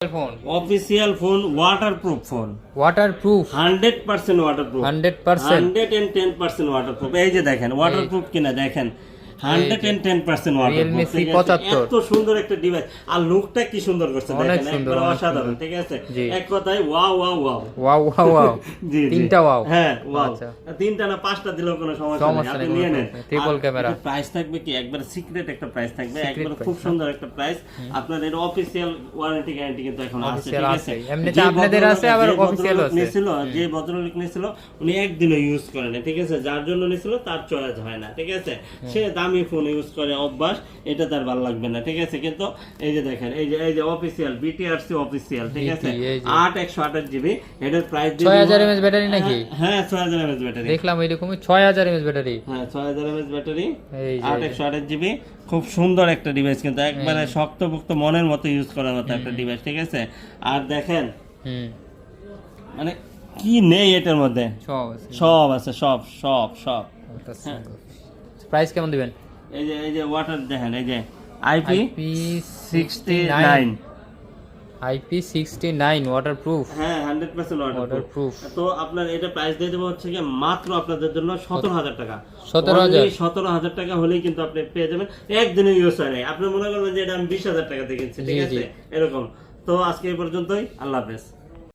Phone official phone, waterproof phone, waterproof 100% waterproof, 100% 110% waterproof. এই যে দেখেন ওয়াটারপ্রুফ কিনা দেখেন, 110% Realme ওয়াটারপ্রুফ। C75 এত সুন্দর একটা ডিভাইস, আর লুকটা কি সুন্দর করছে অনেক দেখেন, সুন্দর, একবার অনেক অসাধারণ। সুন্দর। ঠিক আছে, জি। এক কথায় wow wow wow wow wow wow জি জি। তিনটা ওয়াও। হ্যাঁ ওয়াও, আচ্ছা। তিনটা না পাঁচটা দিলেও কোনো সমস্যা নেই, সমস্যা আপনি নেই, নিয়ে কোনো নেন। সমস্যা নেই। Triple camera। প্রাইস থাকবে কি একবার সিক্রেট একটা প্রাইস থাকবে, Secret একবার price, খুব হ্যাঁ। সুন্দর একটা প্রাইস। আপনার এর অফিসিয়াল ওয়ারেন্টি গ্যারান্টি কিন্তু এখন আছে। Official ঠিক আছে। আছে, এমনিতে যে আপনাদের ভদ্রলোক- আছে, আবার যে official ভদ্রলোক আছে। নিয়েছিল, যে ভদ্রলোক নিয়েছিল উনি একদিনও ইউজ করে না। ঠিক আছে, যার জন্য নিয়েছিল তার চয়েস হয় না। ঠিক আছে, সে দামি ফোন ইউজ করে অভ্যাস, এটা তার ভালো লাগবে না। ঠিক আছে, কিন্তু এই যে দেখেন, এই যে অফিসিয়াল বিটিআরসি অফিসিয়াল, ঠিক আছে, BT, এই যে। 128 জিবি, এটার প্রাইস 6000 mAh ব্যাটারি নাকি? হ্যাঁ 6000 mAh ব্যাটারি দেখলাম এরকমই 6000 mAh ব্যাটারি। হ্যাঁ 6000 mAh ব্যাটারি, এই যে 128 জিবি, খুব সুন্দর একটা ডিভাইস, কিন্তু একবারে শক্তপোক্ত মনের মতো ইউজ করার মতো একটা ডিভাইস। ঠিক আছে, আর দেখেন মানে কি নেই এটার মধ্যে, সব আছে। সব আছে, সব সব সব। প্রাইস কেমন দিবেন? এই যে ওয়াটার দেখেন, এই যে আইপি IP69 IP69 ওয়াটারপ্রুফ। হ্যাঁ 100% ওয়াটারপ্রুফ। তো আপনার এটা প্রাইস দিয়ে দেবো হচ্ছে কি মাত্র আপনাদের জন্য 17,000 টাকা। 17,000 17,000 টাকা হলেই কিন্তু আপনি পেয়ে যাবেন, একদিনে ইউজ হয় নাই। আপনি মনে করবেন যে এটা আমি 20,000 টাকা দিয়ে কিনছি, ঠিক জি, আছে, জি। এরকম। তো আজকে এই পর্যন্তই, আল্লাহ হাফেজ।